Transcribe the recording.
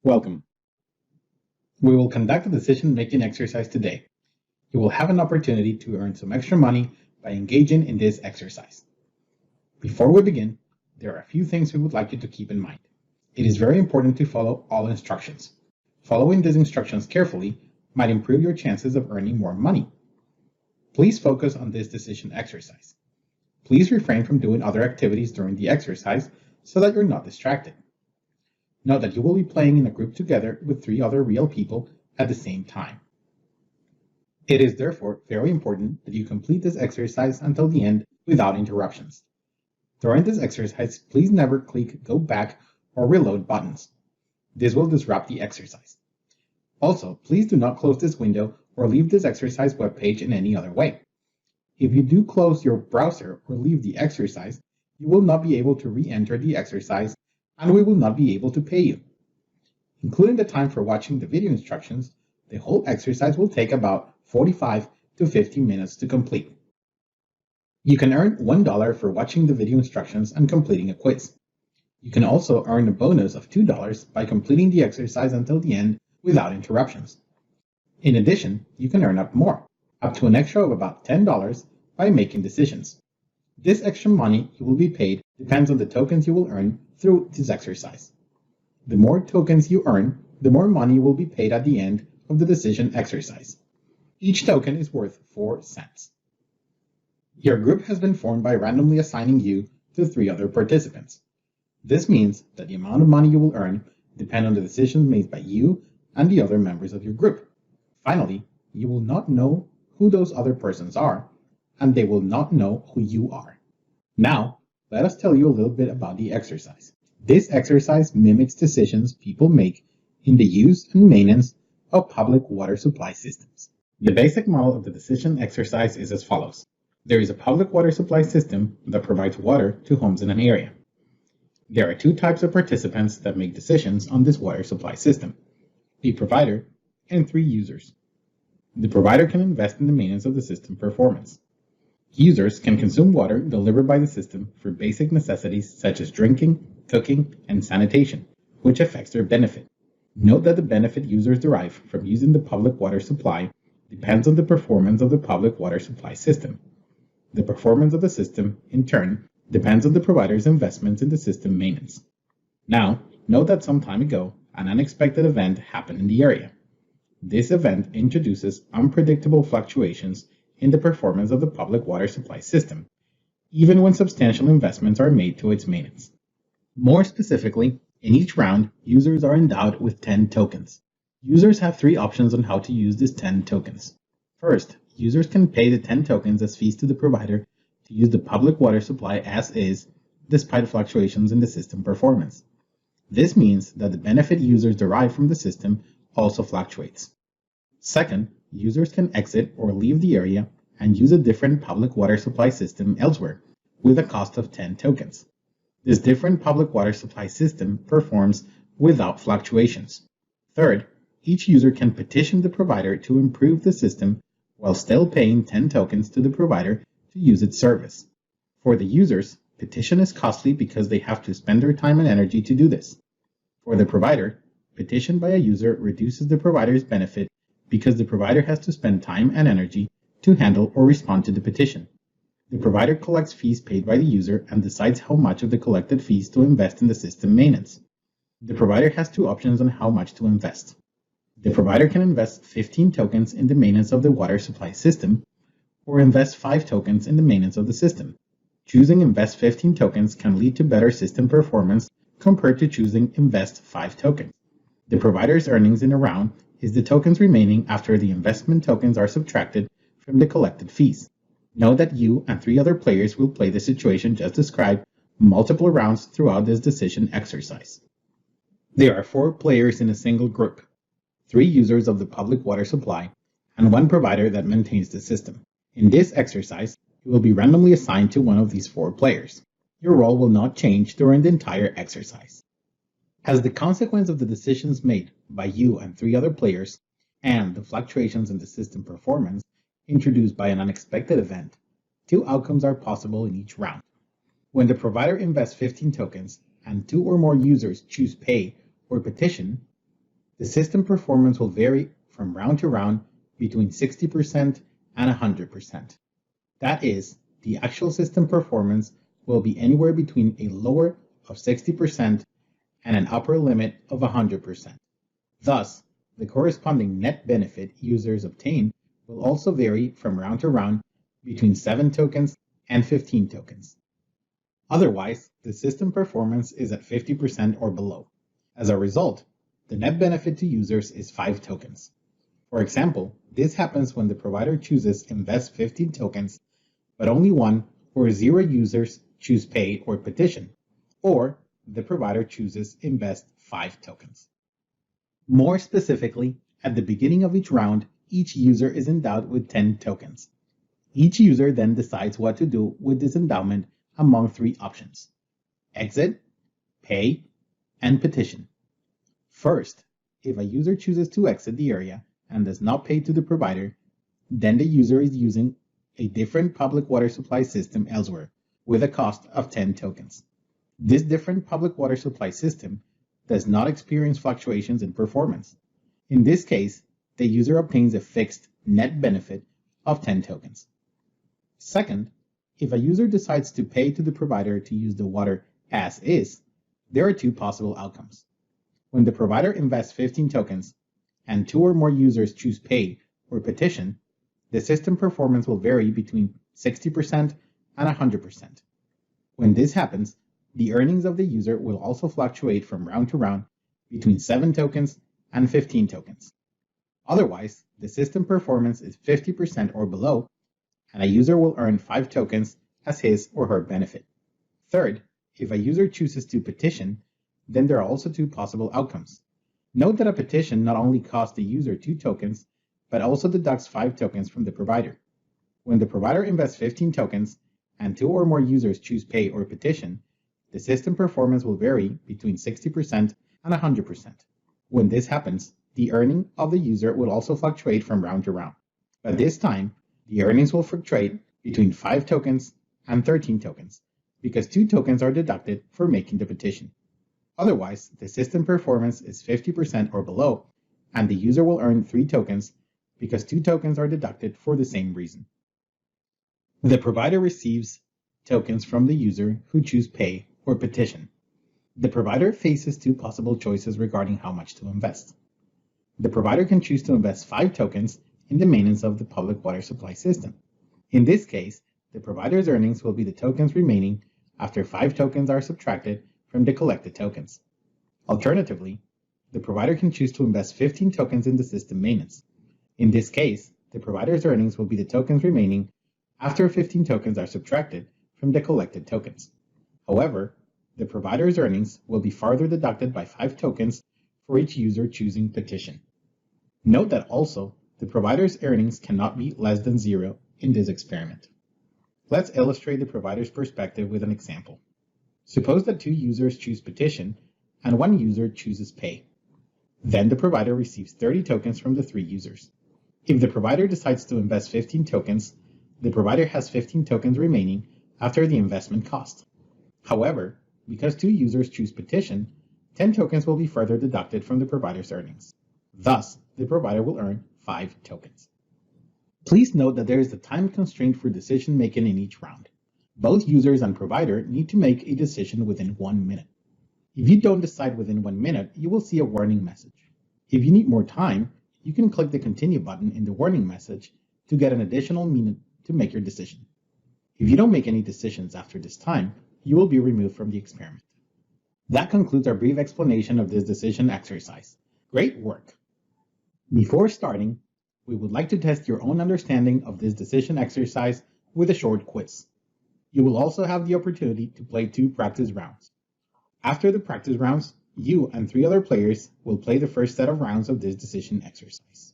Welcome. We will conduct a decision-making exercise today. You will have an opportunity to earn some extra money by engaging in this exercise. Before we begin, there are a few things we would like you to keep in mind. It is very important to follow all instructions. Following these instructions carefully might improve your chances of earning more money. Please focus on this decision exercise. Please refrain from doing other activities during the exercise so that you're not distracted. Note that you will be playing in a group together with 3 other real people at the same time. It is therefore very important that you complete this exercise until the end without interruptions. During this exercise, please never click go back or reload buttons. This will disrupt the exercise. Also, please do not close this window or leave this exercise webpage in any other way. If you do close your browser or leave the exercise, you will not be able to re-enter the exercise and we will not be able to pay you. Including the time for watching the video instructions, the whole exercise will take about 45 to 50 minutes to complete. You can earn $1 for watching the video instructions and completing a quiz. You can also earn a bonus of $2 by completing the exercise until the end without interruptions. In addition, you can earn up to an extra of about $10 by making decisions. This extra money you will be paid depends on the tokens you will earn through this exercise. The more tokens you earn, the more money you will be paid at the end of the decision exercise. Each token is worth 4 cents. Your group has been formed by randomly assigning you to 3 other participants. This means that the amount of money you will earn depends on the decisions made by you and the other members of your group. Finally, you will not know who those other persons are, and they will not know who you are. Now, let us tell you a little bit about the exercise. This exercise mimics decisions people make in the use and maintenance of public water supply systems. The basic model of the decision exercise is as follows. There is a public water supply system that provides water to homes in an area. There are 2 types of participants that make decisions on this water supply system: a provider and 3 users. The provider can invest in the maintenance of the system performance. Users can consume water delivered by the system for basic necessities such as drinking, cooking, and sanitation, which affects their benefit. Note that the benefit users derive from using the public water supply depends on the performance of the public water supply system. The performance of the system, in turn, depends on the provider's investments in the system maintenance. Now, note that some time ago, an unexpected event happened in the area. This event introduces unpredictable fluctuations in the performance of the public water supply system, even when substantial investments are made to its maintenance. More specifically, in each round, users are endowed with 10 tokens. Users have 3 options on how to use these 10 tokens. First, users can pay the 10 tokens as fees to the provider to use the public water supply as is, despite fluctuations in the system performance. This means that the benefit users derive from the system also fluctuates. Second, users can exit or leave the area and use a different public water supply system elsewhere with a cost of 10 tokens. This different public water supply system performs without fluctuations. Third, each user can petition the provider to improve the system while still paying 10 tokens to the provider to use its service. For the users, petition is costly because they have to spend their time and energy to do this. For the provider, petition by a user reduces the provider's benefit because the provider has to spend time and energy to handle or respond to the petition. The provider collects fees paid by the user and decides how much of the collected fees to invest in the system maintenance. The provider has 2 options on how much to invest. The provider can invest 15 tokens in the maintenance of the water supply system, or invest 5 tokens in the maintenance of the system. Choosing invest 15 tokens can lead to better system performance compared to choosing invest 5 tokens. The provider's earnings in a round is the tokens remaining after the investment tokens are subtracted from the collected fees. Note that you and 3 other players will play the situation just described multiple rounds throughout this decision exercise. There are 4 players in a single group, 3 users of the public water supply, and 1 provider that maintains the system. In this exercise, you will be randomly assigned to one of these 4 players. Your role will not change during the entire exercise. As the consequence of the decisions made by you and 3 other players, and the fluctuations in the system performance introduced by an unexpected event, 2 outcomes are possible in each round. When the provider invests 15 tokens and 2 or more users choose pay or petition, The system performance will vary from round to round between 60% and 100%. That is, the actual system performance will be anywhere between a lower of 60% and an upper limit of 100%. Thus, the corresponding net benefit users obtain will also vary from round to round between 7 tokens and 15 tokens. Otherwise, the system performance is at 50% or below. As a result, the net benefit to users is 5 tokens. For example, this happens when the provider chooses invest 15 tokens, but only 1 or 0 users choose pay or petition, or the provider chooses invest 5 tokens. More specifically, at the beginning of each round, each user is endowed with 10 tokens. Each user then decides what to do with this endowment among 3 options: exit, pay, and petition. First, if a user chooses to exit the area and does not pay to the provider, then the user is using a different public water supply system elsewhere with a cost of 10 tokens. This different public water supply system does not experience fluctuations in performance. In this case, the user obtains a fixed net benefit of 10 tokens. Second, if a user decides to pay to the provider to use the water as is, there are 2 possible outcomes. When the provider invests 15 tokens and 2 or more users choose pay or petition, the system performance will vary between 60% and 100%. When this happens, the earnings of the user will also fluctuate from round to round between 7 tokens and 15 tokens. Otherwise, the system performance is 50% or below, and a user will earn 5 tokens as his or her benefit. Third, if a user chooses to petition, then there are also 2 possible outcomes. Note that a petition not only costs the user 2 tokens, but also deducts 5 tokens from the provider. When the provider invests 15 tokens and 2 or more users choose pay or petition, the system performance will vary between 60% and 100%. When this happens, the earning of the user will also fluctuate from round to round. But this time, the earnings will fluctuate between 5 tokens and 13 tokens, because 2 tokens are deducted for making the petition. Otherwise, the system performance is 50% or below, and the user will earn 3 tokens because 2 tokens are deducted for the same reason. The provider receives tokens from the user who choose pay or petition. The provider faces 2 possible choices regarding how much to invest. The provider can choose to invest 5 tokens in the maintenance of the public water supply system. In this case, the provider's earnings will be the tokens remaining after 5 tokens are subtracted from the collected tokens. Alternatively, the provider can choose to invest 15 tokens in the system maintenance. In this case, the provider's earnings will be the tokens remaining after 15 tokens are subtracted from the collected tokens. However, the provider's earnings will be further deducted by 5 tokens for each user choosing petition. Note that also, the provider's earnings cannot be less than 0 in this experiment. Let's illustrate the provider's perspective with an example. Suppose that 2 users choose petition and 1 user chooses pay. Then the provider receives 30 tokens from the 3 users. If the provider decides to invest 15 tokens, the provider has 15 tokens remaining after the investment cost. However, because 2 users choose petition, 10 tokens will be further deducted from the provider's earnings. Thus, the provider will earn 5 tokens. Please note that there is a time constraint for decision making in each round. Both users and provider need to make a decision within 1 minute. If you don't decide within 1 minute, you will see a warning message. If you need more time, you can click the continue button in the warning message to get an additional minute to make your decision. If you don't make any decisions after this time, you will be removed from the experiment. That concludes our brief explanation of this decision exercise. Great work! Before starting, we would like to test your own understanding of this decision exercise with a short quiz. You will also have the opportunity to play 2 practice rounds. After the practice rounds, you and 3 other players will play the first set of rounds of this decision exercise.